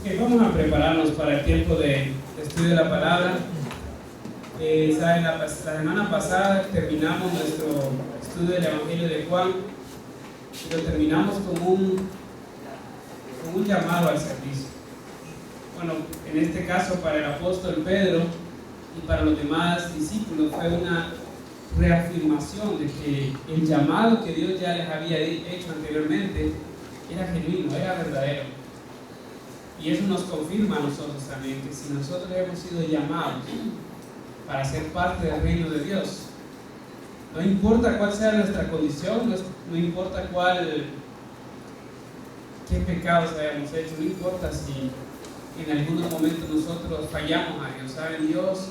Vamos a prepararnos para el tiempo de estudio de la palabra. ¿Saben? La semana pasada terminamos nuestro estudio del Evangelio de Juan y lo terminamos con un llamado al servicio. Bueno, en este caso para el apóstol Pedro y para los demás discípulos fue una reafirmación de que el llamado que Dios ya les había hecho anteriormente era genuino, era verdadero. Y eso nos confirma a nosotros también que si nosotros hemos sido llamados para ser parte del reino de Dios, no importa cuál sea nuestra condición, no importa qué pecados hayamos hecho, no importa si en algunos momentos nosotros fallamos a Dios, ¿saben? Dios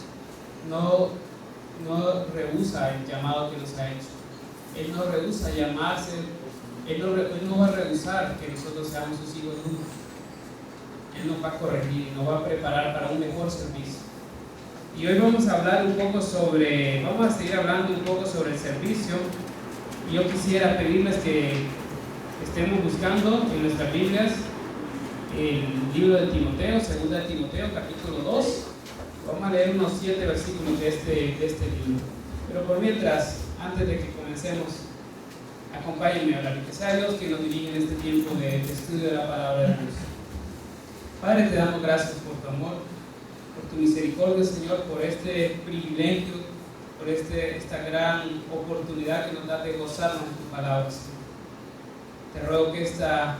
no rehúsa el llamado que nos ha hecho. Él no rehúsa llamarse, Él no va a rehusar que nosotros seamos sus hijos nunca. Él nos va a corregir, nos va a preparar para un mejor servicio. Y hoy vamos a seguir hablando un poco sobre el servicio. Y yo quisiera pedirles que estemos buscando en nuestras Biblias el libro de Timoteo, 2 de Timoteo, capítulo 2. Vamos a leer unos 7 versículos de este libro. Pero por mientras, antes de que comencemos, acompáñenme a orar. Que sea Dios que nos dirige en este tiempo de estudio de la palabra de Dios. Padre, te damos gracias por tu amor, por tu misericordia, Señor, por este privilegio, por esta gran oportunidad que nos das de gozarnos de tu palabra, Señor. Te ruego que esta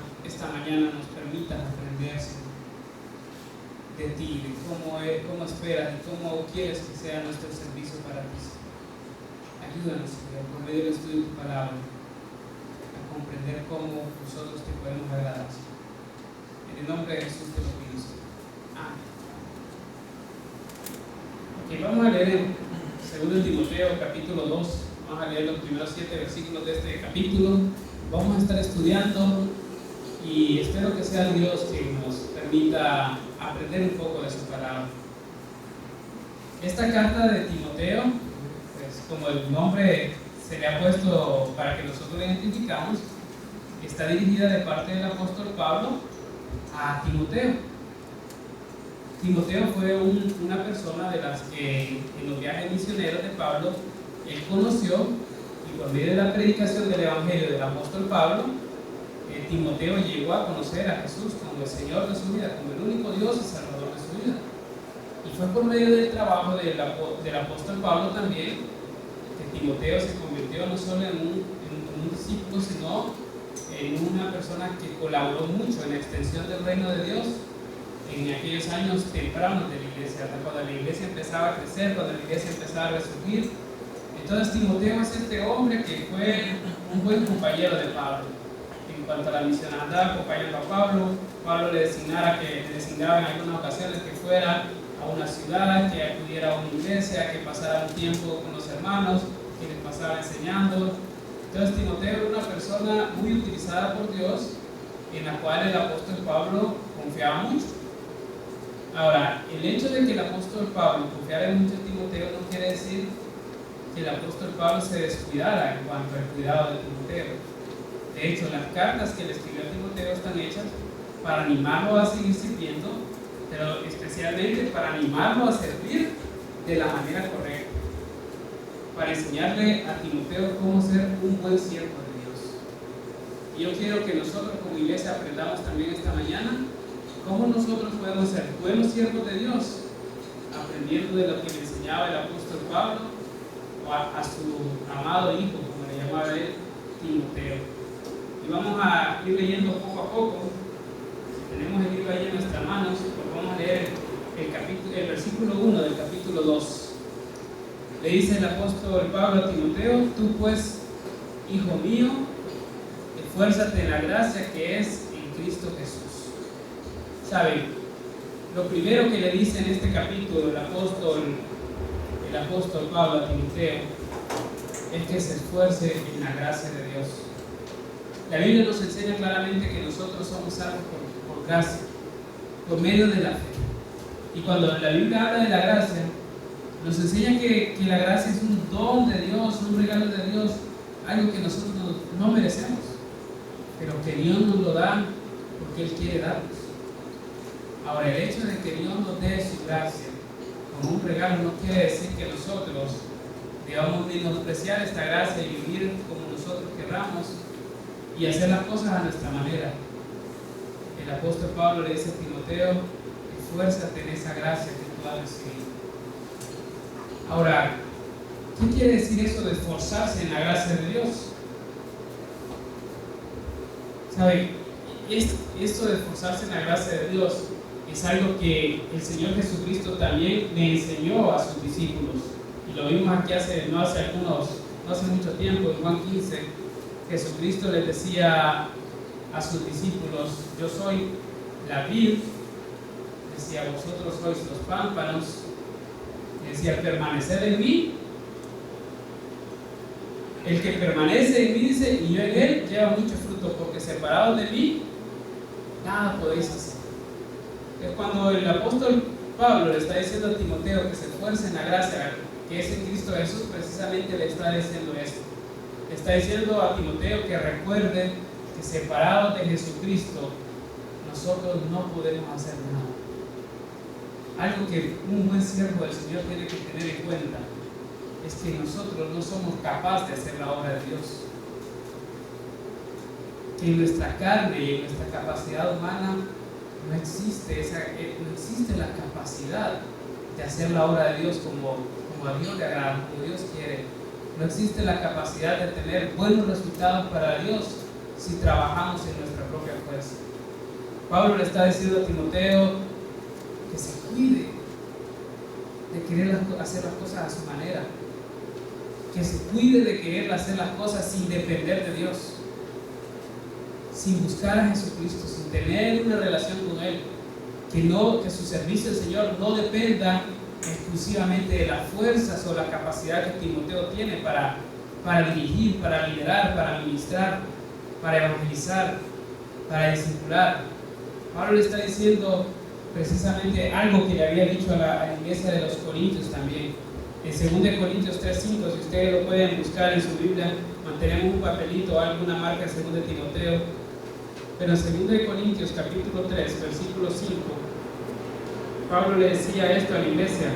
mañana nos permitas aprender, Señor, de ti, de cómo esperas y cómo quieres que sea nuestro servicio para ti. Ayúdanos, Señor, por medio del estudio de tu palabra, a comprender cómo nosotros te podemos agradar. En el nombre de Jesús te lo pido. Amén. Vamos a leer en 2 Timoteo capítulo 2. Vamos a leer los primeros 7 versículos de este capítulo. Vamos a estar estudiando y espero que sea Dios que nos permita aprender un poco de su palabra. Esta carta de Timoteo, pues como el nombre se le ha puesto para que nosotros la identificamos, está dirigida de parte del apóstol Pablo a Timoteo. Timoteo fue una persona de las que en los viajes misioneros de Pablo él conoció, y por medio de la predicación del Evangelio del apóstol Pablo, Timoteo llegó a conocer a Jesús como el Señor de su vida, como el único Dios y Salvador de su vida. Y fue por medio del trabajo del apóstol Pablo también que Timoteo se convirtió no solo en un discípulo, sino en una persona que colaboró mucho en la extensión del reino de Dios en aquellos años tempranos de la iglesia, cuando la iglesia empezaba a crecer, cuando la iglesia empezaba a resurgir. Entonces Timoteo es este hombre que fue un buen compañero de Pablo. En cuanto a la misión, andaba acompañando a Pablo le designaba en algunas ocasiones que fuera a una ciudad, que acudiera a una iglesia, que pasara un tiempo con los hermanos, que les pasara enseñando. Entonces Timoteo era una persona muy utilizada por Dios, en la cual el apóstol Pablo confiaba mucho. Ahora, el hecho de que el apóstol Pablo confiara mucho en Timoteo no quiere decir que el apóstol Pablo se descuidara en cuanto al cuidado de Timoteo. De hecho, las cartas que le escribió a Timoteo están hechas para animarlo a seguir sirviendo, pero especialmente para animarlo a servir de la manera correcta, para enseñarle a Timoteo cómo ser un buen siervo de Dios. Y yo quiero que nosotros como iglesia aprendamos también esta mañana cómo nosotros podemos ser buenos siervos de Dios, aprendiendo de lo que le enseñaba el apóstol Pablo o a su amado hijo, como le llamaba él, Timoteo. Y vamos a ir leyendo poco a poco. Si tenemos el libro ahí en nuestras manos, pues vamos a leer el versículo 1 del capítulo 2. Le dice el apóstol Pablo a Timoteo: tú pues, hijo mío, esfuérzate en la gracia que es en Cristo Jesús. ¿Saben? Lo primero que le dice en este capítulo el apóstol Pablo a Timoteo es que se esfuerce en la gracia de Dios. La Biblia nos enseña claramente que nosotros somos salvos por gracia, por medio de la fe. Y cuando la Biblia habla de la gracia, nos enseña que la gracia es un don de Dios, un regalo de Dios, algo que nosotros no merecemos, pero que Dios nos lo da porque Él quiere darnos. Ahora, el hecho de que Dios nos dé su gracia como un regalo no quiere decir que nosotros debamos menospreciar esta gracia y vivir como nosotros querramos y hacer las cosas a nuestra manera. El apóstol Pablo le dice a Timoteo: esfuérzate en esa gracia que tú has recibido. Ahora, ¿qué quiere decir eso de esforzarse en la gracia de Dios? ¿Sabe? Esto de esforzarse en la gracia de Dios es algo que el Señor Jesucristo también le enseñó a sus discípulos. Y lo vimos aquí no hace mucho tiempo, en Juan 15, Jesucristo les decía a sus discípulos: yo soy la vid, decía, vosotros sois los pámpanos, decía, permaneced en mí. El que permanece en mí, dice, y yo en él, lleva mucho fruto, porque separados de mí, nada podéis hacer. Es cuando el apóstol Pablo le está diciendo a Timoteo que se esfuerce en la gracia que es en Cristo Jesús, precisamente le está diciendo esto. Le está diciendo a Timoteo que recuerde que separados de Jesucristo, nosotros no podemos hacer nada. Algo que un buen siervo del Señor tiene que tener en cuenta es que nosotros no somos capaces de hacer la obra de Dios. Que en nuestra carne y en nuestra capacidad humana no existe la capacidad de hacer la obra de Dios como a Dios le agrada, como Dios quiere. No existe la capacidad de tener buenos resultados para Dios si trabajamos en nuestra propia fuerza. Pablo le está diciendo a Timoteo que se cuide de querer hacer las cosas a su manera, que se cuide de querer hacer las cosas sin depender de Dios, sin buscar a Jesucristo, sin tener una relación con Él, que su servicio al Señor no dependa exclusivamente de las fuerzas o la capacidad que Timoteo tiene para dirigir, para liderar, para ministrar, para evangelizar, para discipular. Pablo le está diciendo precisamente algo que le había dicho a la iglesia de los Corintios también. En 2 Corintios 3:5, si ustedes lo pueden buscar en su Biblia, mantenemos un papelito o alguna marca en 2 Timoteo. Pero en 2 Corintios capítulo 3, versículo 5, Pablo le decía esto a la iglesia.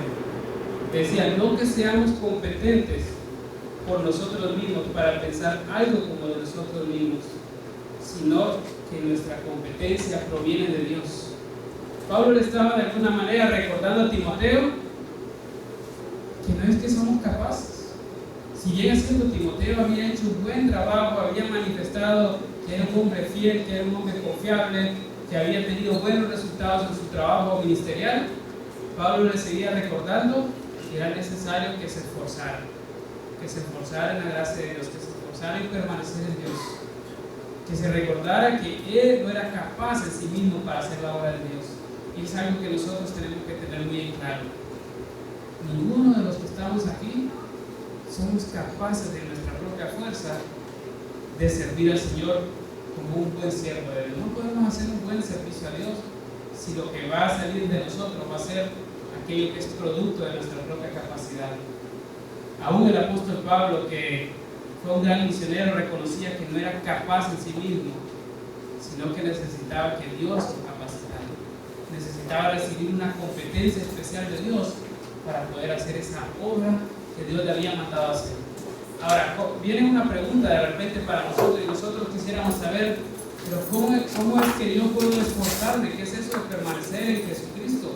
Decía: no que seamos competentes por nosotros mismos para pensar algo como de nosotros mismos, sino que nuestra competencia proviene de Dios. Pablo le estaba de alguna manera recordando a Timoteo que no es que somos capaces. Si bien es cierto, Timoteo había hecho un buen trabajo, había manifestado que era un hombre fiel, que era un hombre confiable, que había tenido buenos resultados en su trabajo ministerial, Pablo le seguía recordando que era necesario que se esforzara en la gracia de Dios, que se esforzara en permanecer en Dios, que se recordara que él no era capaz en sí mismo para hacer la obra de Dios. Y es algo que nosotros tenemos que tener muy en claro. Ninguno de los que estamos aquí somos capaces de nuestra propia fuerza de servir al Señor como un buen siervo de Dios. No podemos hacer un buen servicio a Dios si lo que va a salir de nosotros va a ser aquello que es producto de nuestra propia capacidad. Aún el apóstol Pablo, que fue un gran misionero, reconocía que no era capaz en sí mismo, sino que necesitaba que Dios lo capacitara. Necesitaba recibir una competencia especial de Dios para poder hacer esa obra que Dios le había mandado a hacer. Ahora, viene una pregunta de repente para nosotros, y nosotros quisiéramos saber, pero ¿cómo es que yo puedo esforzarme? ¿Qué es eso de permanecer en Jesucristo?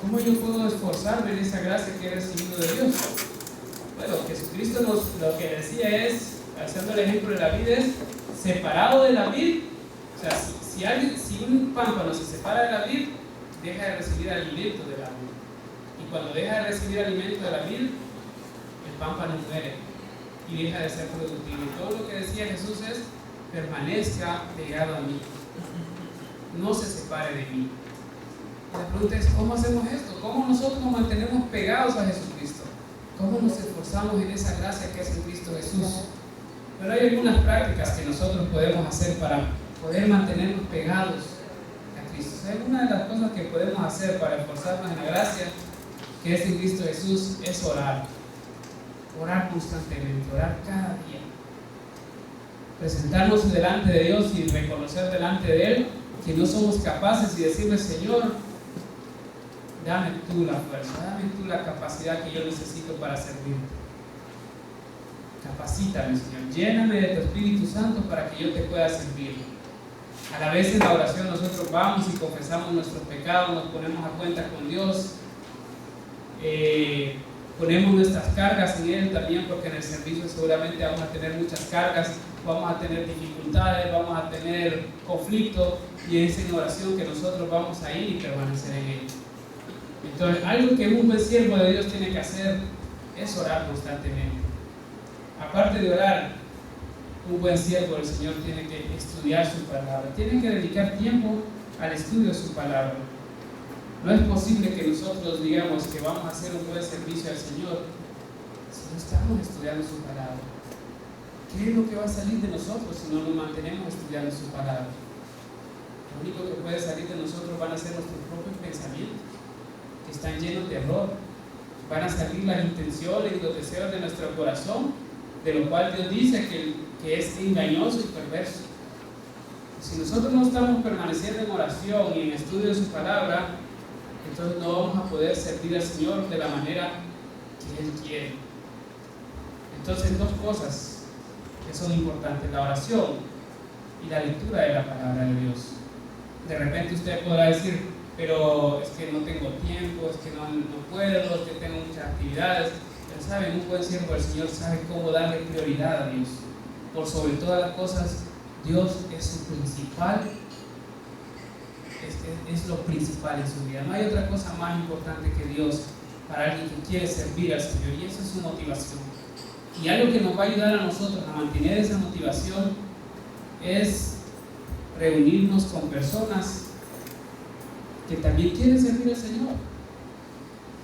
¿Cómo yo puedo esforzarme en esa gracia que he recibido de Dios? Bueno, Jesucristo lo que decía es, haciendo el ejemplo de la vid, es separado de la vid. O sea, si un pámpano se separa de la vid, deja de recibir alimento de la vid. Y cuando deja de recibir alimento de la vid, el pámpano muere y deja de ser productivo. Y todo lo que decía Jesús es: permanezca pegado a mí, no se separe de mí. Y la pregunta es: ¿cómo hacemos esto? ¿Cómo nosotros nos mantenemos pegados a Jesucristo? ¿Cómo nos esforzamos en esa gracia que es en Cristo Jesús? Pero hay algunas prácticas que nosotros podemos hacer para poder mantenernos pegados a Cristo. O sea, una de las cosas que podemos hacer para esforzarnos en la gracia que es en Cristo Jesús es orar. Orar constantemente, orar cada día. Presentarnos delante de Dios y reconocer delante de Él que no somos capaces y decirle: Señor, dame tú la fuerza, dame tú la capacidad que yo necesito para servirte. Capacítame, Señor, lléname de tu Espíritu Santo para que yo te pueda servir. A la vez en la oración nosotros vamos y confesamos nuestros pecados, nos ponemos a cuenta con Dios, ponemos nuestras cargas en Él también, porque en el servicio seguramente vamos a tener muchas cargas, vamos a tener dificultades, vamos a tener conflictos, y es en oración que nosotros vamos a ir y permanecer en Él. Entonces, algo que un buen siervo de Dios tiene que hacer es orar constantemente. Aparte de orar, un buen siervo del Señor tiene que estudiar su palabra, tiene que dedicar tiempo al estudio de su palabra. No es posible que nosotros digamos que vamos a hacer un buen servicio al Señor si no estamos estudiando su palabra. ¿Qué es lo que va a salir de nosotros si no nos mantenemos estudiando su palabra? Lo único que puede salir de nosotros van a ser nuestros propios pensamientos, que están llenos de error. Van a salir las intenciones y los deseos de nuestro corazón, de lo cual Dios dice que es engañoso y perverso. Si nosotros no estamos permaneciendo en oración y en estudio de su palabra, entonces no vamos a poder servir al Señor de la manera que Él quiere. Entonces, dos cosas que son importantes: la oración y la lectura de la palabra de Dios. De repente usted podrá decir, pero es que no tengo tiempo, es que no puedo, es que tengo muchas actividades. Pero saben, un buen siervo del Señor sabe cómo darle prioridad a Dios. Por sobre todas las cosas, Dios es su principal, es lo principal en su vida. No hay otra cosa más importante que Dios para alguien que quiere servir al Señor, y esa es su motivación. Y algo que nos va a ayudar a nosotros a mantener esa motivación es reunirnos con personas que también quieren servir al Señor.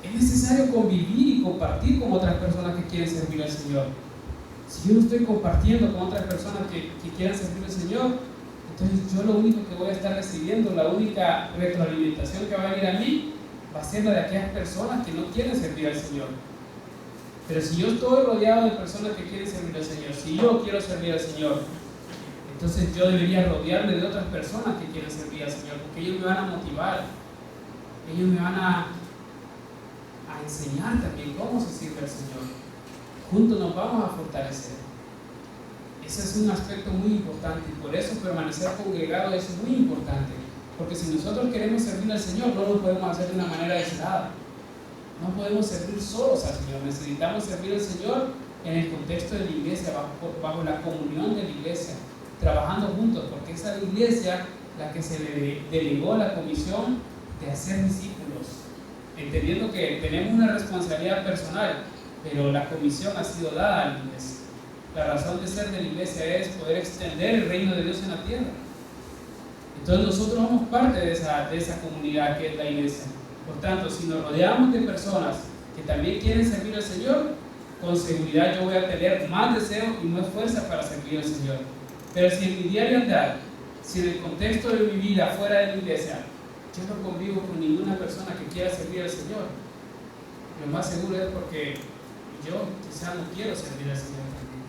Es necesario convivir y compartir con otras personas que quieren servir al Señor. Si yo no estoy compartiendo con otras personas que quieran servir al Señor, entonces yo lo único que voy a estar recibiendo, la única retroalimentación que va a venir a mí, va a ser la de aquellas personas que no quieren servir al Señor. Pero si yo estoy rodeado de personas que quieren servir al Señor, si yo quiero servir al Señor, entonces yo debería rodearme de otras personas que quieren servir al Señor, porque ellos me van a motivar, ellos me van a enseñar también cómo se sirve al Señor. Juntos nos vamos a fortalecer. Ese es un aspecto muy importante, y por eso permanecer congregado es muy importante, porque si nosotros queremos servir al Señor, no lo podemos hacer de una manera aislada. No podemos servir solos al Señor, necesitamos servir al Señor en el contexto de la iglesia, bajo la comunión de la iglesia, trabajando juntos, porque esa es la iglesia la que se le delegó la comisión de hacer discípulos, entendiendo que tenemos una responsabilidad personal, pero la comisión ha sido dada a la iglesia. La razón de ser de la iglesia es poder extender el reino de Dios en la tierra. Entonces nosotros somos parte de esa comunidad que es la iglesia. Por tanto, si nos rodeamos de personas que también quieren servir al Señor, con seguridad yo voy a tener más deseo y más fuerza para servir al Señor. Pero si en mi diario andar, si en el contexto de mi vida fuera de la iglesia, yo no convivo con ninguna persona que quiera servir al Señor, lo más seguro es porque yo quizás no quiero servir al Señor también.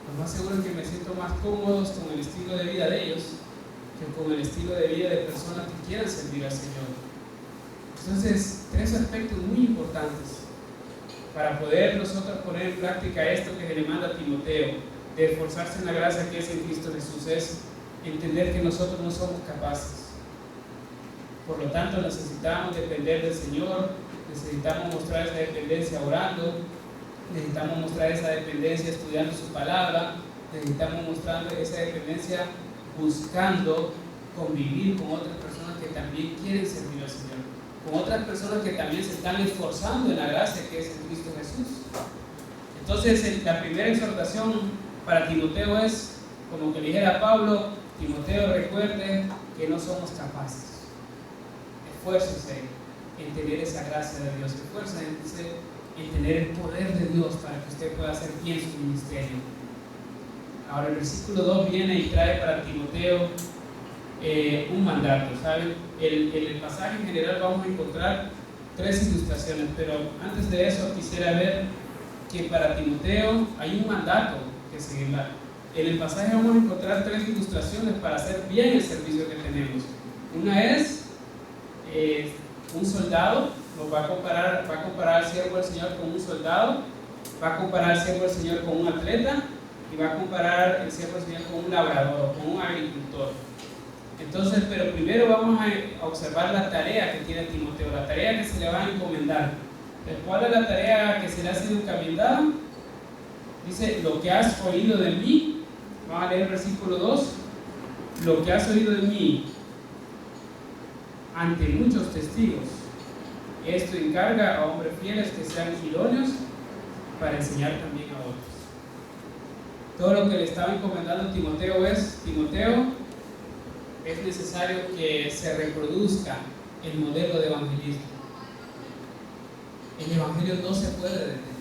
Lo más seguro es que me siento más cómodos con el estilo de vida de ellos que con el estilo de vida de personas que quieran servir al Señor. Entonces, tres aspectos muy importantes para poder nosotros poner en práctica esto que se le manda a Timoteo, de esforzarse en la gracia que es en Cristo Jesús, es entender que nosotros no somos capaces. Por lo tanto, necesitamos depender del Señor, necesitamos mostrar esa dependencia orando, necesitamos mostrar esa dependencia estudiando su palabra, necesitamos mostrar esa dependencia buscando convivir con otras personas que también quieren servir al Señor, con otras personas que también se están esforzando en la gracia que es en Cristo Jesús. Entonces, la primera exhortación para Timoteo es, como que le dijera Pablo: Timoteo, recuerde que no somos capaces. Esfuércese en tener esa gracia de Dios, esfuércese en tener el poder de Dios para que usted pueda hacer bien su ministerio. Ahora el versículo 2 viene y trae para Timoteo un mandato, ¿saben? En el pasaje en general vamos a encontrar tres ilustraciones, pero antes de eso quisiera ver que para Timoteo hay un mandato que seguir. En el pasaje vamos a encontrar tres ilustraciones para hacer bien el servicio que tenemos. Una es un soldado, lo va a comparar al siervo del Señor con un soldado, va a comparar al siervo del Señor con un atleta y va a comparar el siervo del Señor con un labrador, con un agricultor. Entonces, pero primero vamos a observar la tarea que tiene Timoteo, la tarea que se le va a encomendar. ¿Cuál es la tarea que se le ha sido encomendada? Dice, lo que has oído de mí, vamos a leer el versículo 2, lo que has oído de mí ante muchos testigos, esto encarga a hombres fieles que sean idóneos para enseñar también a otros. Todo lo que le estaba encomendando Timoteo es, Timoteo, es necesario que se reproduzca el modelo de evangelismo. El evangelio no se puede detener.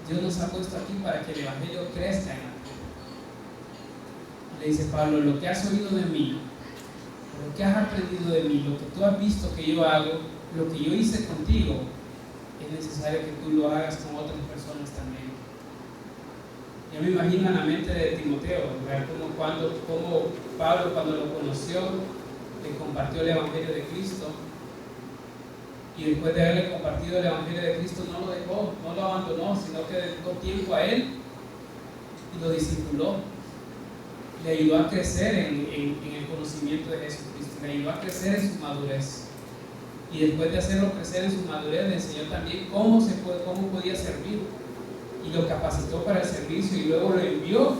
Dios nos ha puesto aquí para que el evangelio crezca en la tierra. Le dice Pablo, lo que has oído de mí, lo que has aprendido de mí, lo que tú has visto que yo hago, lo que yo hice contigo, es necesario que tú lo hagas con otras personas también. Yo me imagino en la mente de Timoteo, ver cómo Pablo, cuando lo conoció, le compartió el evangelio de Cristo, y después de haberle compartido el evangelio de Cristo no lo dejó, no lo abandonó, sino que dedicó tiempo a él y lo discipuló, le ayudó a crecer en el conocimiento de Jesucristo, le ayudó a crecer en su madurez, y después de hacerlo crecer en su madurez le enseñó también cómo podía servir, y lo capacitó para el servicio, y luego lo envió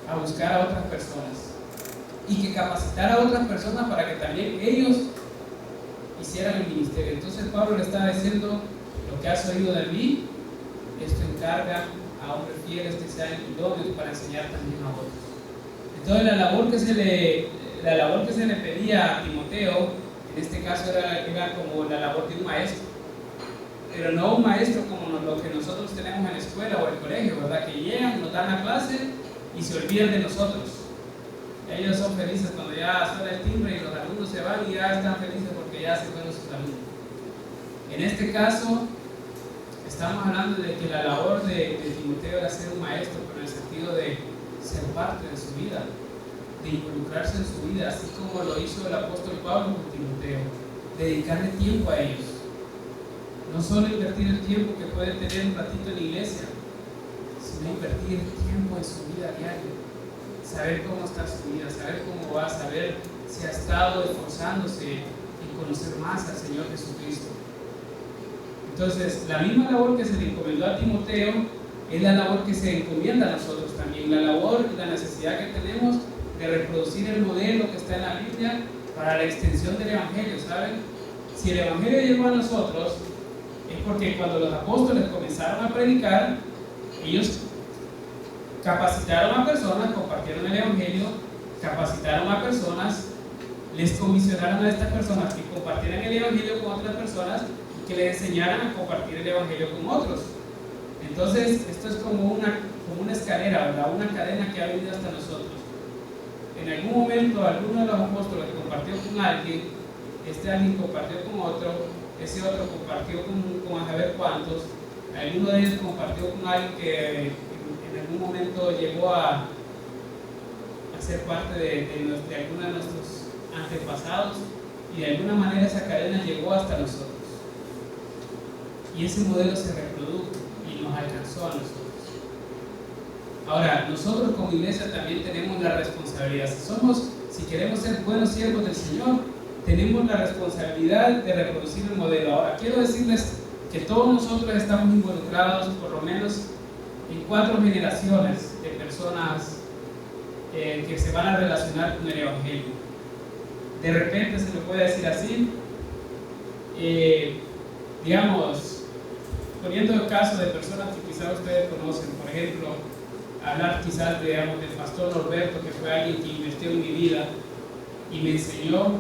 a buscar a otras personas, y que capacitara a otras personas para que también ellos hicieran el ministerio. Entonces Pablo le estaba diciendo, lo que has oído de mí, esto encarga a hombres fieles que sean idóneos para enseñar también a otros. Entonces la labor que se le pedía a Timoteo, en este caso era como la labor de un maestro, pero no un maestro como lo que nosotros tenemos en la escuela o el colegio, ¿verdad? Que llegan, nos dan la clase y se olvidan de nosotros. Ellos son felices cuando ya suena el timbre y los alumnos se van y ya están felices porque ya se fueron sus alumnos. En este caso, estamos hablando de que la labor de Timoteo era ser un maestro, pero en el sentido de ser parte de su vida, de involucrarse en su vida, así como lo hizo el apóstol Pablo con Timoteo, dedicarle tiempo a ellos. No solo invertir el tiempo que puede tener un ratito en la iglesia, sino invertir tiempo en su vida diaria. Saber cómo está su vida, saber cómo va, saber si ha estado esforzándose en conocer más al Señor Jesucristo. Entonces, la misma labor que se le encomendó a Timoteo es la labor que se encomienda a nosotros también, la labor y la necesidad que tenemos de reproducir el modelo que está en la Biblia para la extensión del Evangelio, ¿saben? Si el Evangelio llegó a nosotros, es porque cuando los apóstoles comenzaron a predicar, ellos capacitaron a personas, compartieron el Evangelio, capacitaron a personas, les comisionaron a estas personas que compartieran el Evangelio con otras personas y que les enseñaran a compartir el Evangelio con otros. Entonces, esto es como una escalera, ¿verdad? Una cadena que ha venido hasta nosotros. En algún momento, alguno de los apóstoles compartió con alguien, este alguien compartió con otro, ese otro compartió con a saber cuántos, alguno de ellos compartió con alguien que en algún momento llegó a ser parte de alguno de nuestros antepasados, y de alguna manera esa cadena llegó hasta nosotros. Y ese modelo se reprodujo y nos alcanzó a nosotros. Ahora, nosotros como iglesia también tenemos la responsabilidad. Si queremos ser buenos siervos del Señor, tenemos la responsabilidad de reproducir el modelo. Ahora, quiero decirles que todos nosotros estamos involucrados por lo menos en 4 generaciones de personas que se van a relacionar con el Evangelio. De repente se le puede decir así, digamos, poniendo el caso de personas que quizás ustedes conocen, por ejemplo, hablar quizás del pastor Norberto, que fue alguien que invirtió en mi vida y me enseñó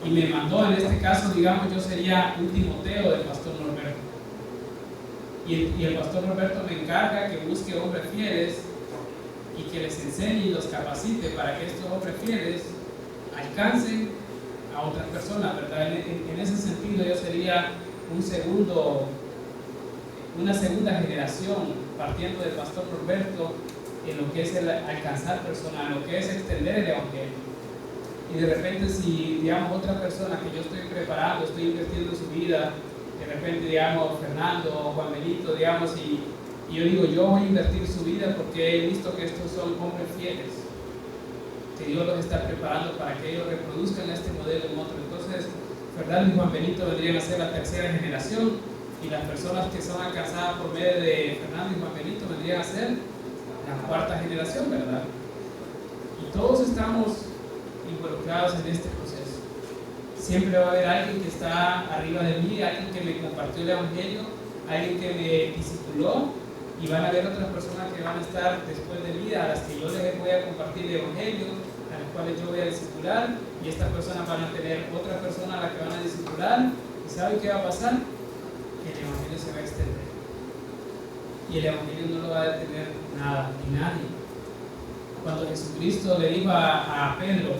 y me mandó. En este caso, digamos, yo sería un Timoteo del pastor Norberto, y el pastor Norberto me encarga que busque hombres fieles y que les enseñe y los capacite para que estos hombres fieles alcancen a otras personas, ¿verdad? En ese sentido yo sería una segunda generación, partiendo del pastor Norberto, en lo que es el alcanzar personas, en lo que es extender el Evangelio. y de repente si, digamos, otra persona que yo estoy preparando, estoy invirtiendo en su vida, de repente, digamos, Fernando o Juan Benito, digamos, y yo digo, yo voy a invertir su vida porque he visto que estos son hombres fieles, que Dios los está preparando para que ellos reproduzcan este modelo en otro. Entonces, Fernando y Juan Benito vendrían a ser la tercera generación, y las personas que son alcanzadas por medio de Fernando y Juan Benito vendrían a ser la cuarta generación, ¿verdad? Y todos estamos involucrados en este proceso. Siempre va a haber alguien que está arriba de mí, alguien que me compartió el Evangelio, alguien que me discipuló, y van a haber otras personas que van a estar después de mí, a las que yo les voy a compartir el Evangelio, a las cuales yo voy a discipular, y estas personas van a tener otra persona a la que van a discipular. ¿Y saben qué va a pasar? El Evangelio se va a extender, y el Evangelio no lo va a detener nada ni nadie. Cuando Jesucristo le dijo a Pedro,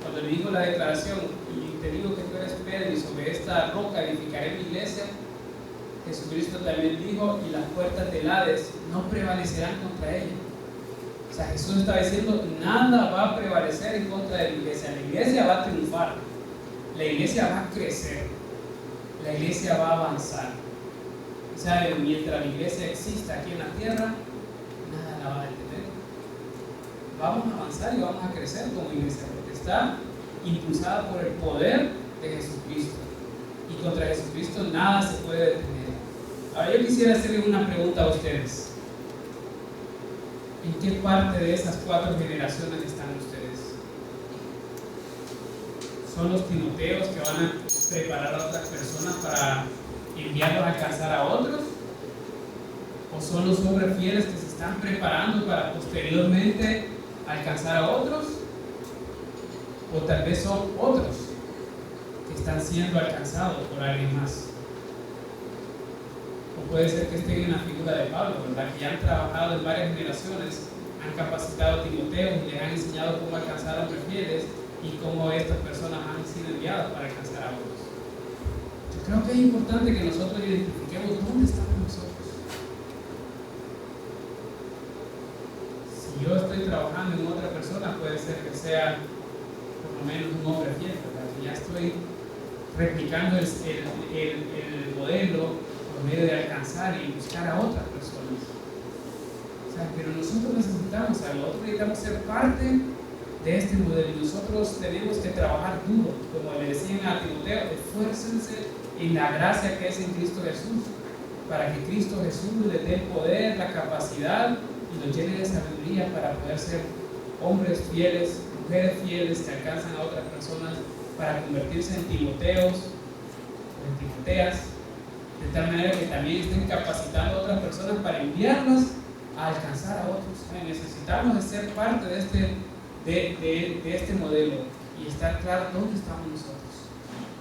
cuando le dijo la declaración, y te digo que tú eres Pedro, y sobre esta roca edificaré mi iglesia, Jesucristo también dijo, y las puertas del Hades no prevalecerán contra ella. O sea, Jesús está diciendo, nada va a prevalecer en contra de la iglesia va a triunfar, la iglesia va a crecer, la iglesia va a avanzar. ¿Saben? Mientras la iglesia exista aquí en la tierra, nada la va a detener. Vamos a avanzar y vamos a crecer como iglesia, porque está impulsada por el poder de Jesucristo, y contra Jesucristo nada se puede detener. Ahora yo quisiera hacerle una pregunta a ustedes. ¿En qué parte de esas cuatro generaciones están ustedes? ¿Son los Timoteos que van a preparar a otras personas para enviarlos a alcanzar a otros? ¿O son los hombres fieles que se están preparando para posteriormente alcanzar a otros? ¿O tal vez son otros que están siendo alcanzados por alguien más? O puede ser que estén en la figura de Pablo, ¿verdad? Que ya han trabajado en varias generaciones, han capacitado a Timoteo y les han enseñado cómo alcanzar a hombres fieles y cómo estas personas han sido enviadas para alcanzar a otros. Yo creo que es importante que nosotros identifiquemos dónde estamos nosotros. Si yo estoy trabajando en otra persona, puede ser que sea por lo menos un hombre fiel, ¿verdad? Que ya estoy replicando el modelo por medio de alcanzar y buscar a otras personas. O sea, pero nosotros necesitamos algo, nosotros necesitamos ser parte de este modelo, y nosotros tenemos que trabajar duro, como le decían a Timoteo, esfuércense en la gracia que es en Cristo Jesús, para que Cristo Jesús les dé el poder, la capacidad y los llene de sabiduría para poder ser hombres fieles, mujeres fieles que alcanzan a otras personas, para convertirse en Timoteos o en Timoteas, de tal manera que también estén capacitando a otras personas para enviarlas a alcanzar a otros. Necesitamos ser parte de este modelo y estar claro dónde estamos nosotros.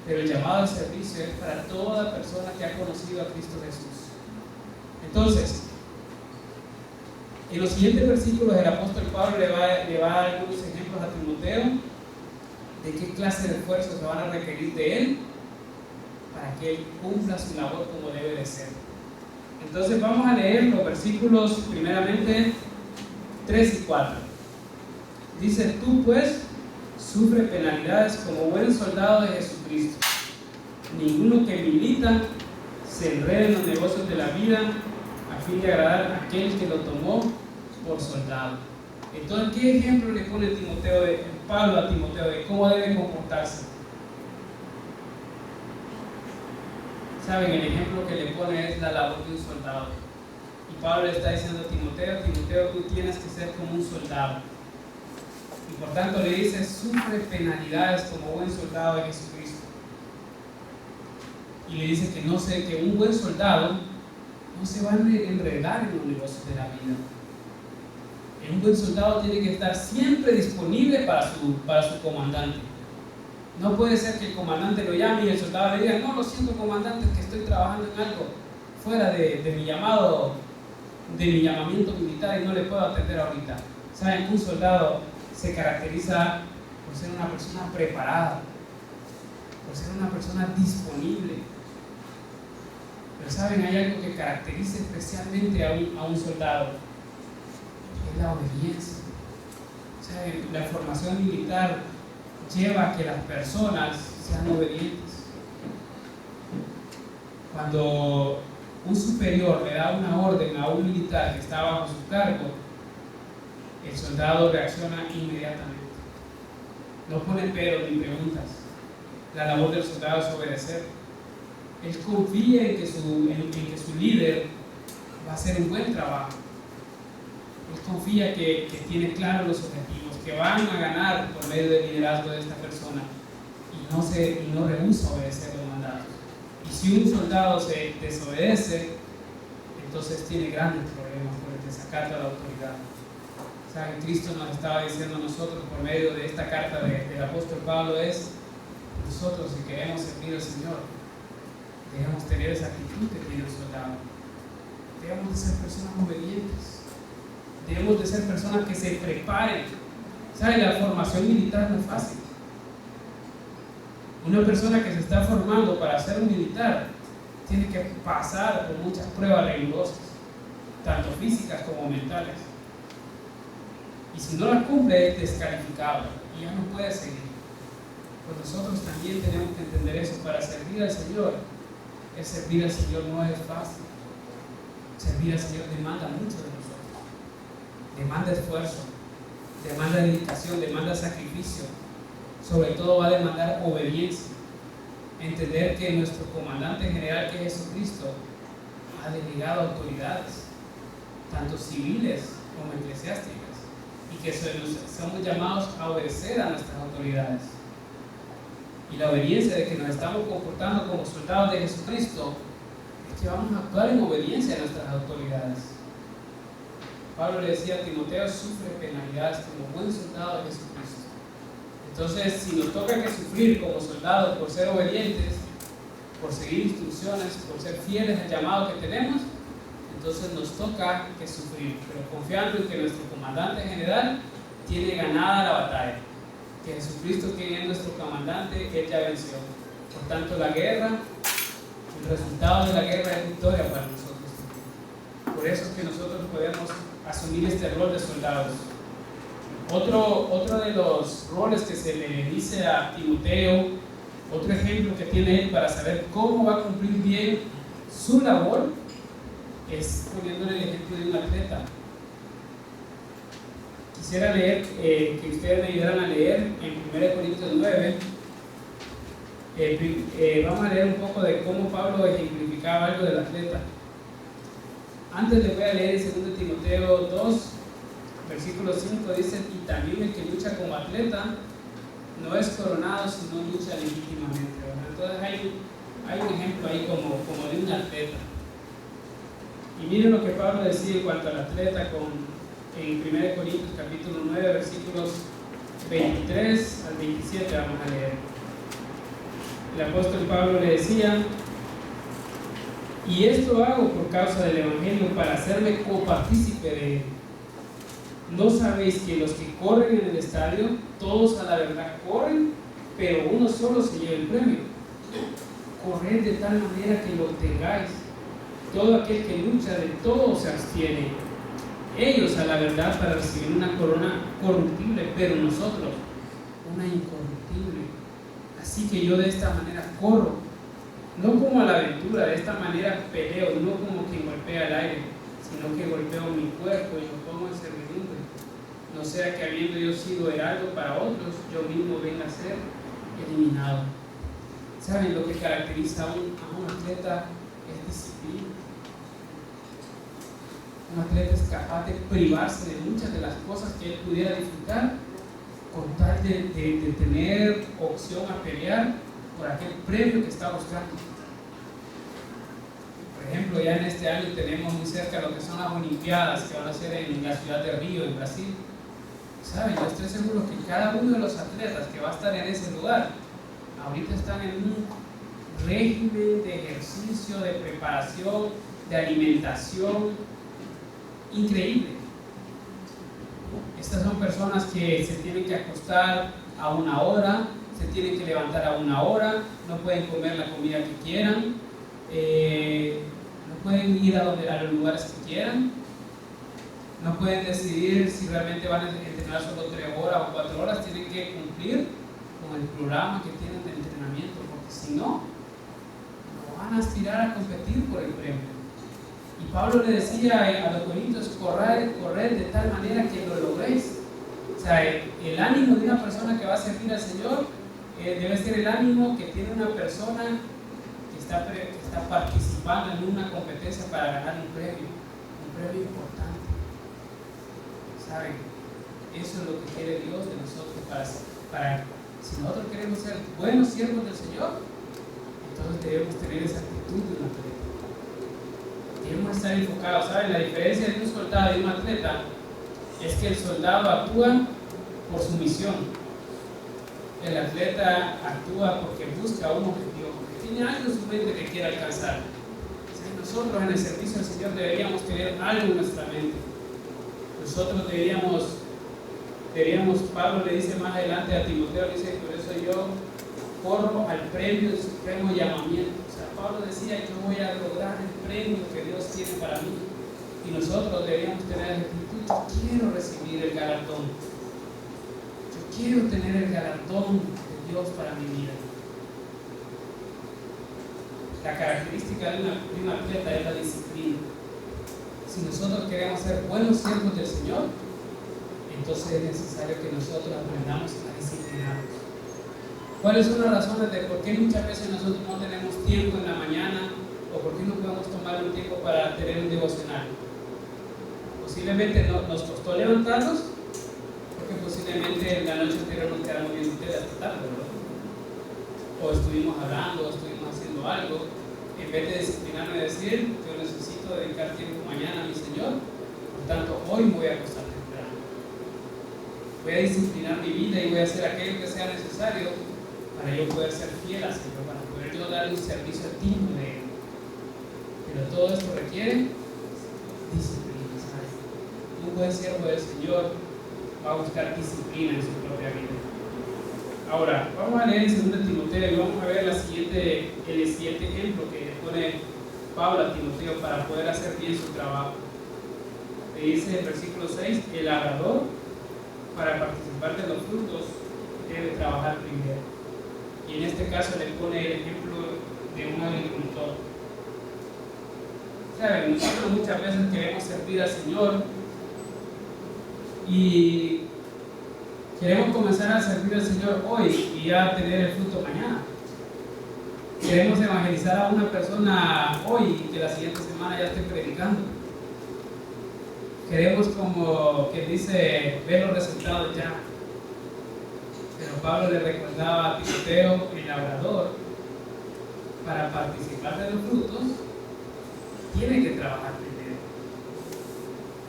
Pero el llamado al servicio es para toda persona que ha conocido a Cristo Jesús. Entonces, en los siguientes versículos el apóstol Pablo le va a dar algunos ejemplos a Timoteo de qué clase de esfuerzos se van a requerir de él para que él cumpla su labor como debe de ser. Entonces vamos a leer los versículos primeramente 3 y 4. Dice, tú pues sufre penalidades como buen soldado de Jesucristo. Ninguno que milita se enrede en los negocios de la vida a fin de agradar a aquel que lo tomó por soldado. Entonces, ¿qué ejemplo le pone Pablo a Timoteo de cómo debe comportarse? Saben, el ejemplo que le pone es la labor de un soldado. Y Pablo le está diciendo a Timoteo, tú tienes que ser como un soldado. Y por tanto le dice, sufre penalidades como buen soldado de Jesucristo. Y le dice que un buen soldado no se va a enredar en los negocios de la vida. Un buen soldado tiene que estar siempre disponible para su comandante. No puede ser que el comandante lo llame y el soldado le diga, no, lo siento comandante, que estoy trabajando en algo fuera de mi llamado, de mi llamamiento militar y no le puedo atender ahorita. Saben, un soldado se caracteriza por ser una persona preparada, por ser una persona disponible. Pero saben, hay algo que caracteriza especialmente a un soldado, es la obediencia. ¿Saben? La formación militar lleva a que las personas sean obedientes. Cuando un superior le da una orden a un militar que está bajo su cargo, el soldado reacciona inmediatamente. No pone peros ni preguntas. La labor del soldado es obedecer. Él confía en que su líder va a hacer un buen trabajo. Él confía que tiene claros los objetivos, que van a ganar por medio del liderazgo de esta persona, y no rehúsa obedecer los mandatos. Y si un soldado se desobedece, entonces tiene grandes problemas por el desacato a la autoridad. ¿Saben? Cristo nos estaba diciendo a nosotros por medio de esta carta del apóstol Pablo es: nosotros, si queremos servir al Señor, debemos tener esa actitud que tiene un soldado. Debemos de ser personas obedientes. Debemos de ser personas que se preparen. ¿Saben? La formación militar no es fácil. Una persona que se está formando para ser un militar tiene que pasar por muchas pruebas rigurosas, tanto físicas como mentales. Y si no las cumple, es descalificado y ya no puede seguir. Pues nosotros también tenemos que entender eso. Para servir al Señor, el servir al Señor no es fácil. Servir al Señor demanda mucho de nosotros. Demanda esfuerzo, demanda dedicación, demanda sacrificio. Sobre todo va a demandar obediencia. Entender que nuestro comandante general, que es Jesucristo, ha delegado autoridades, tanto civiles como eclesiásticas, y que somos llamados a obedecer a nuestras autoridades. Y la obediencia de que nos estamos comportando como soldados de Jesucristo es que vamos a actuar en obediencia a nuestras autoridades. Pablo le decía a Timoteo: sufre penalidades como buen soldado de Jesucristo. Entonces, si nos toca que sufrir como soldados por ser obedientes, por seguir instrucciones, por ser fieles al llamado que tenemos, entonces nos toca que sufrir, pero confiando en que nuestro comandante general tiene ganada la batalla, que Jesucristo, que es nuestro comandante, Él ya venció. Por tanto, la guerra, el resultado de la guerra es victoria para nosotros. Por eso es que nosotros podemos asumir este rol de soldados. Otro de los roles que se le dice a Timoteo, otro ejemplo que tiene él para saber cómo va a cumplir bien su labor, es poniéndole el ejemplo de un atleta. Quisiera leer, que ustedes me ayudaran a leer en 1 Corintios 9. Vamos a leer un poco de cómo Pablo ejemplificaba algo del atleta. Antes les voy a leer en 2 Timoteo 2, versículo 5, dice: y también el que lucha como atleta no es coronado, sino lucha legítimamente. ¿Verdad? Entonces hay un ejemplo ahí como de un atleta. Y miren lo que Pablo decía en cuanto al atleta en 1 Corintios capítulo 9, versículos 23 al 27, vamos a leer. El apóstol Pablo le decía: y esto hago por causa del Evangelio, para hacerme copartícipe de él. ¿No sabéis que los que corren en el estadio, todos a la verdad corren, pero uno solo se lleva el premio? Corred de tal manera que lo obtengáis. Todo aquel que lucha, de todo se abstiene. Ellos a la verdad para recibir una corona corruptible, pero nosotros una incorruptible. Así que yo de esta manera corro, no como a la aventura, de esta manera peleo, no como quien golpea el aire, sino que golpeo mi cuerpo y lo pongo en servidumbre. No sea que habiendo yo sido heraldo para otros, yo mismo venga a ser eliminado. ¿Saben lo que caracteriza a un atleta? Es disciplina. Un atleta es capaz de privarse de muchas de las cosas que él pudiera disfrutar con tal de tener opción a pelear por aquel premio que está buscando. Por ejemplo, ya en este año tenemos muy cerca lo que son las Olimpiadas que van a ser en la ciudad de Río, en Brasil. ¿Saben? Yo estoy seguro que cada uno de los atletas que va a estar en ese lugar ahorita están en un régimen de ejercicio, de preparación, de alimentación increíble. Estas son personas que se tienen que acostar a una hora, se tienen que levantar a una hora, no pueden comer la comida que quieran, no pueden ir a los lugares que quieran, no pueden decidir si realmente van a entrenar solo 3 horas o 4 horas, tienen que cumplir con el programa que tienen de entrenamiento, porque si no, no van a aspirar a competir por el premio. Y Pablo le decía a los corintios, corred de tal manera que lo logréis. O sea, el ánimo de una persona que va a servir al Señor debe ser el ánimo que tiene una persona que está participando en una competencia para ganar un premio importante. ¿Saben? Eso es lo que quiere Dios de nosotros para si nosotros queremos ser buenos siervos del Señor, entonces debemos tener esa actitud de un atleta. Debemos estar enfocados. ¿Saben? La diferencia de un soldado y un atleta es que el soldado actúa por su misión. El atleta actúa porque busca un objetivo, porque tiene algo en su mente que quiere alcanzar. O sea, nosotros en el servicio del Señor deberíamos tener algo en nuestra mente. Nosotros deberíamos, Pablo le dice más adelante a Timoteo, dice, por eso yo corro al premio del supremo llamamiento. O sea, Pablo decía, yo voy a lograr el premio que Dios tiene para mí. Y nosotros deberíamos tener el espíritu, yo quiero recibir el galardón. Yo quiero tener el galardón de Dios para mi vida. La característica de un atleta es la disciplina. Si nosotros queremos ser buenos siervos del Señor, entonces es necesario que nosotros aprendamos a disciplinarnos. ¿Cuáles son las razones de por qué muchas veces nosotros no tenemos tiempo en la mañana o por qué no podemos tomar un tiempo para tener un devocional? Posiblemente nos costó levantarnos porque posiblemente en la noche anterior nos quedamos viendo tele hasta tarde, ¿verdad? O estuvimos hablando, o estuvimos haciendo algo. En vez de disciplinarme y decir, yo necesito dedicar tiempo mañana a mi Señor, por tanto hoy me voy a acostar temprano. Voy a disciplinar mi vida y voy a hacer aquello que sea necesario para yo poder ser fiel al Señor, para poder yo darle un servicio digno de Él. Pero todo esto requiere disciplina, ¿sabes? Un buen siervo del Señor va a buscar disciplina en su propia vida. Ahora, vamos a leer en 2 Timoteo y vamos a ver el siguiente ejemplo que le pone Pablo a Timoteo para poder hacer bien su trabajo. Le dice en el versículo 6, el labrador, para participar de los frutos, debe trabajar primero. Y en este caso le pone el ejemplo de un agricultor. ¿Saben? Nosotros muchas veces queremos servir al Señor y queremos comenzar a servir al Señor hoy y ya tener el fruto mañana. Queremos evangelizar a una persona hoy y que la siguiente semana ya esté predicando. Queremos, como que dice, ver los resultados ya. Pero Pablo le recordaba a Timoteo, el labrador, para participar de los frutos, tiene que trabajar primero.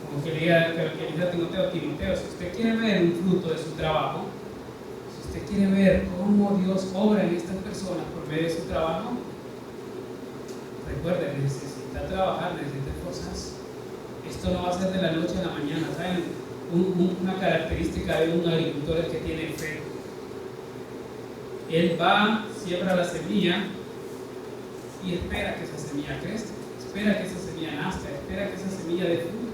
Como que le dice a Timoteo, si usted quiere ver un fruto de su trabajo, si usted quiere ver cómo Dios obra en estas personas por medio de su trabajo, recuerde, necesita trabajar, necesita esforzarse. Esto no va a ser de la noche a la mañana. ¿Saben? Una característica de un agricultor es que tiene fe. Él va, siembra la semilla y espera que esa semilla crezca, espera que esa semilla nazca, espera que esa semilla dé fruto.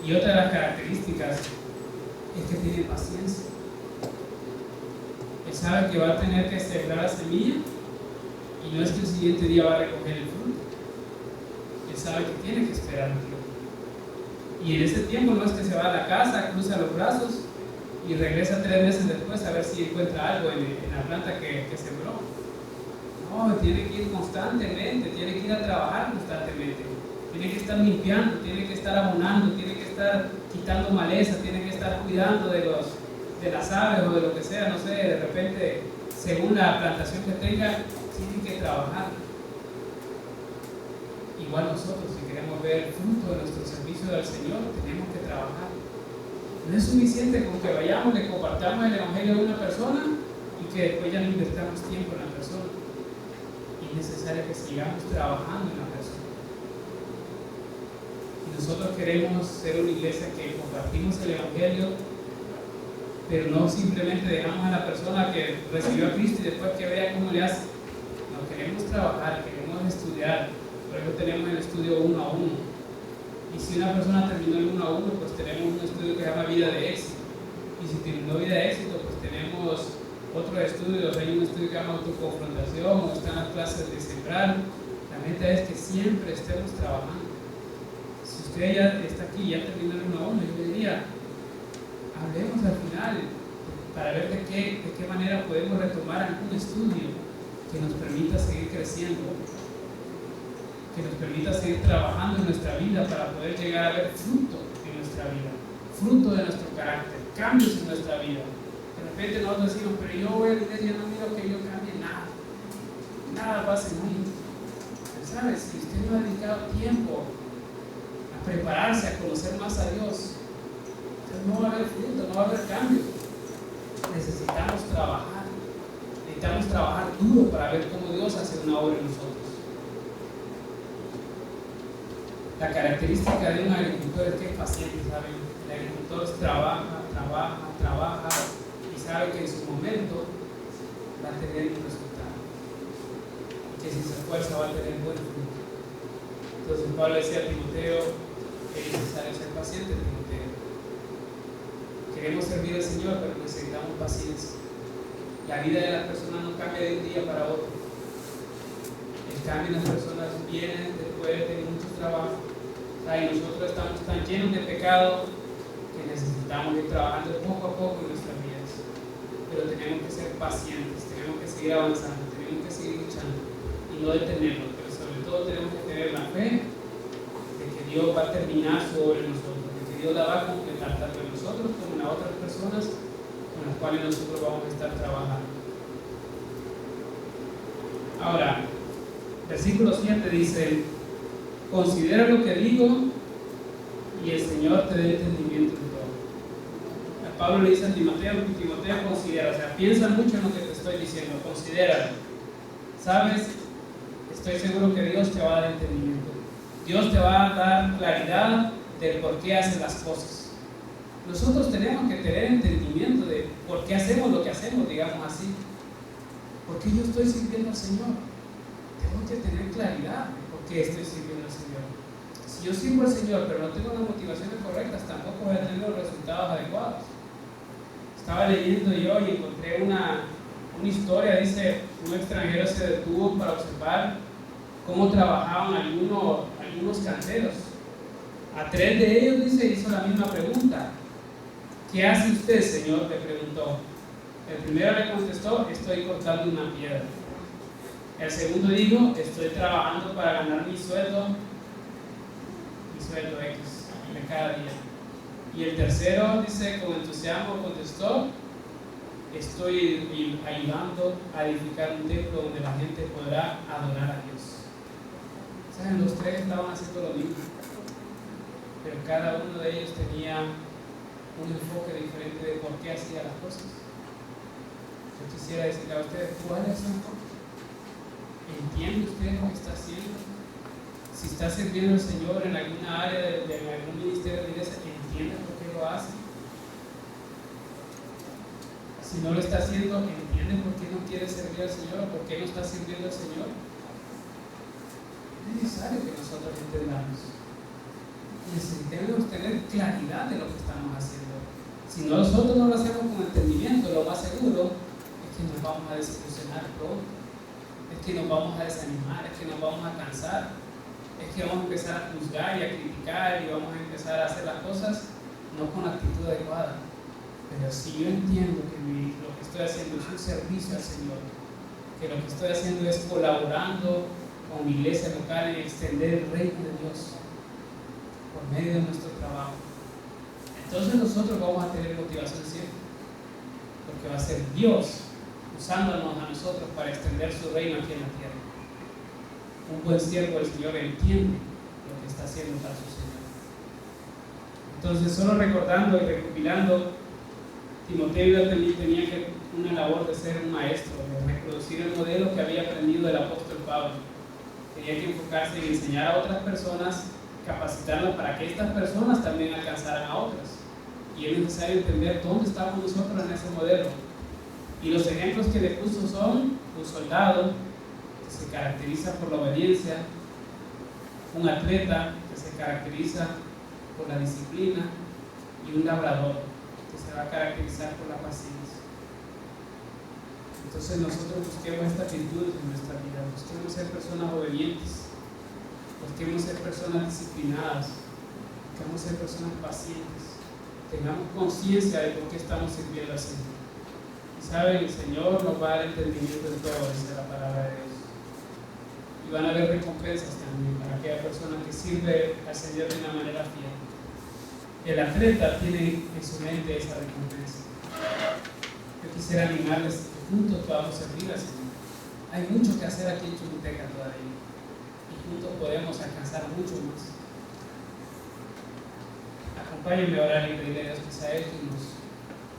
Y otra de las características es que tiene paciencia. Él sabe que va a tener que sembrar la semilla y no es que el siguiente día va a recoger el fruto. Él sabe que tiene que esperar un tiempo. Y en ese tiempo no es que se va a la casa, cruza los brazos y regresa 3 meses después a ver si encuentra algo en la planta que sembró. No, tiene que ir constantemente, tiene que ir a trabajar constantemente. Tiene que estar limpiando, tiene que estar abonando, tiene que estar quitando maleza, tiene que estar cuidando de las aves o de lo que sea, no sé, de repente, según la plantación que tenga, tiene que trabajar. Igual nosotros, si queremos ver el fruto de nuestro servicio al Señor, tenemos que trabajar. No es suficiente con que vayamos, le compartamos el Evangelio a una persona y que después ya no invertamos tiempo en la persona. Es necesario que sigamos trabajando en la persona. Y nosotros queremos ser una iglesia que compartimos el Evangelio, pero no simplemente dejamos a la persona que recibió a Cristo y después que vea cómo le hace. No, queremos trabajar, queremos estudiar. Por eso tenemos el estudio 1 a 1. Y si una persona terminó el 1 a 1, pues tenemos un estudio que se llama vida de éxito. Y si terminó vida de éxito, pues tenemos otros estudios, hay un estudio que se llama autoconfrontación, o están las clases de sembrar. La meta es que siempre estemos trabajando. Si usted ya está aquí, ya terminó el 1-1, yo le diría, hablemos al final para ver de qué manera podemos retomar algún estudio que nos permita seguir creciendo, que nos permita seguir trabajando en nuestra vida para poder llegar a ver fruto en nuestra vida, fruto de nuestro carácter, cambios en nuestra vida. De repente nosotros decimos, pero yo voy a la iglesia y no miro que yo cambie nada pasa en mí. Pero ¿sabes? Si usted no ha dedicado tiempo a prepararse, a conocer más a Dios, entonces no va a haber fruto, no va a haber cambio. Necesitamos trabajar duro para ver cómo Dios hace una obra en nosotros. La característica de un agricultor es que es paciente, ¿saben? El agricultor trabaja y sabe que en su momento va a tener un resultado, y que si se esfuerza va a tener buen fruto. Entonces Pablo decía a Timoteo que es necesario ser paciente. Timoteo, queremos servir al Señor, pero necesitamos paciencia. La vida de las personas no cambia de un día para otro. El cambio en las personas viene después de mucho trabajo. Y nosotros estamos tan llenos de pecado que necesitamos ir trabajando poco a poco en nuestras vidas. Pero tenemos que ser pacientes, tenemos que seguir avanzando, tenemos que seguir luchando y no detenernos. Pero sobre todo tenemos que tener la fe de que Dios va a terminar su obra en nosotros, de que Dios la va a completar tanto en nosotros como en las otras personas con las cuales nosotros vamos a estar trabajando. Ahora, versículo 7 dice: considera lo que digo y el Señor te dé entendimiento en todo. Pablo le dice a Timoteo, considera, o sea, piensa mucho en lo que te estoy diciendo, considéralo. ¿Sabes? Estoy seguro que Dios te va a dar entendimiento. Dios te va a dar claridad del por qué hace las cosas. Nosotros tenemos que tener entendimiento de por qué hacemos lo que hacemos, digamos así. ¿Por qué yo estoy sirviendo al Señor? Tengo que tener claridad de por qué estoy sirviendo al Señor. Si yo sirvo al Señor pero no tengo las motivaciones correctas, tampoco voy a tener los resultados adecuados. Estaba leyendo yo y encontré una historia. Dice, un extranjero se detuvo para observar cómo trabajaban algunos canteros. A 3 de ellos, dice, hizo la misma pregunta: ¿qué hace usted, Señor?, le preguntó. El primero le contestó: estoy cortando una piedra. El segundo dijo: estoy trabajando para ganar mi sueldo X de cada día. Y el tercero, dice, con entusiasmo contestó: estoy ayudando a edificar un templo donde la gente podrá adorar a Dios. ¿Saben? Los tres estaban haciendo lo mismo, pero cada uno de ellos tenía un enfoque diferente de por qué hacía las cosas. Yo quisiera decirle a ustedes, ¿cuál es su enfoque? ¿Entiende usted lo que está haciendo? Si está sirviendo al Señor en alguna área de algún ministerio de la iglesia, ¿entiende por qué lo hace? Si no lo está haciendo, ¿entiende por qué no quiere servir al Señor? ¿Por qué no está sirviendo al Señor? Es necesario que nosotros entendamos. Necesitamos tener claridad de lo que estamos haciendo. Si nosotros no lo hacemos con entendimiento, lo más seguro es que nos vamos a desilusionar pronto, es que nos vamos a desanimar, es que nos vamos a cansar, es que vamos a empezar a juzgar y a criticar y vamos a empezar a hacer las cosas no con la actitud adecuada. Pero si yo entiendo que lo que estoy haciendo es un servicio al Señor, que lo que estoy haciendo es colaborando con mi iglesia local en extender el reino de Dios por medio de nuestro trabajo, entonces nosotros vamos a tener motivación siempre, porque va a ser Dios usándonos a nosotros para extender su reino aquí en la tierra. Un buen siervo del Señor entiende lo que está haciendo para su Señor. Entonces, solo recordando y recopilando, Timoteo tenía una labor de ser un maestro, de reproducir el modelo que había aprendido del apóstol Pablo. Tenía que enfocarse en enseñar a otras personas, capacitarlas para que estas personas también alcanzaran a otras. Y es necesario entender dónde estamos nosotros en ese modelo. Y los ejemplos que le puso son un soldado que se caracteriza por la obediencia, un atleta que se caracteriza por la disciplina y un labrador que se va a caracterizar por la paciencia. Entonces nosotros busquemos estas virtudes en nuestra vida, busquemos ser personas obedientes, busquemos ser personas disciplinadas, busquemos ser personas pacientes, tengamos conciencia de por qué estamos sirviendo al Señor. Y saben, el Señor nos va a dar entendimiento en todo, dice la palabra de Dios. Y van a haber recompensas también para aquella persona que sirve al Señor de una manera fiel. El atleta tiene en su mente esa recompensa. Yo quisiera animarles que juntos podamos servir al Señor. Hay mucho que hacer aquí en Choluteca todavía. Y juntos podemos alcanzar mucho más. Acompáñenme a orar y pedirle a Dios que sea Él quien nos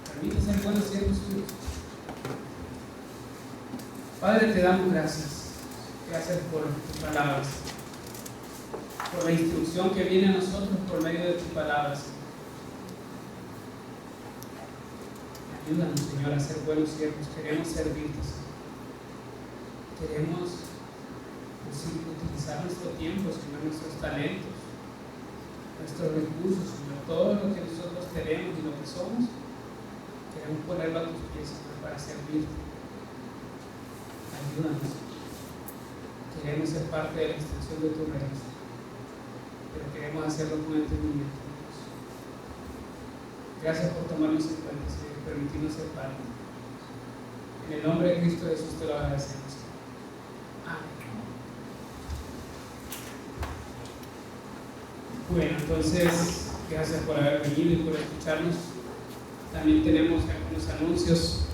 permite ser buenos siervos suyos. Padre, te damos gracias. Gracias por tus palabras, por la instrucción que viene a nosotros por medio de tus palabras. Ayúdanos, Señor, a ser buenos siervos. Queremos servirte, Señor. Queremos utilizar nuestro tiempo, Señor, nuestros talentos, nuestros recursos, Señor, todo lo que nosotros tenemos y lo que somos, queremos ponerlo a tus pies, Señor, para servirte. Ayúdanos. Queremos ser parte de la extensión de tu reino, pero queremos hacerlo con entendimiento. Gracias por tomarnos en cuenta, Señor, y permitirnos ser parte. En el nombre de Cristo Jesús te lo agradecemos. Amén. Bueno, entonces, gracias por haber venido y por escucharnos. También tenemos algunos anuncios.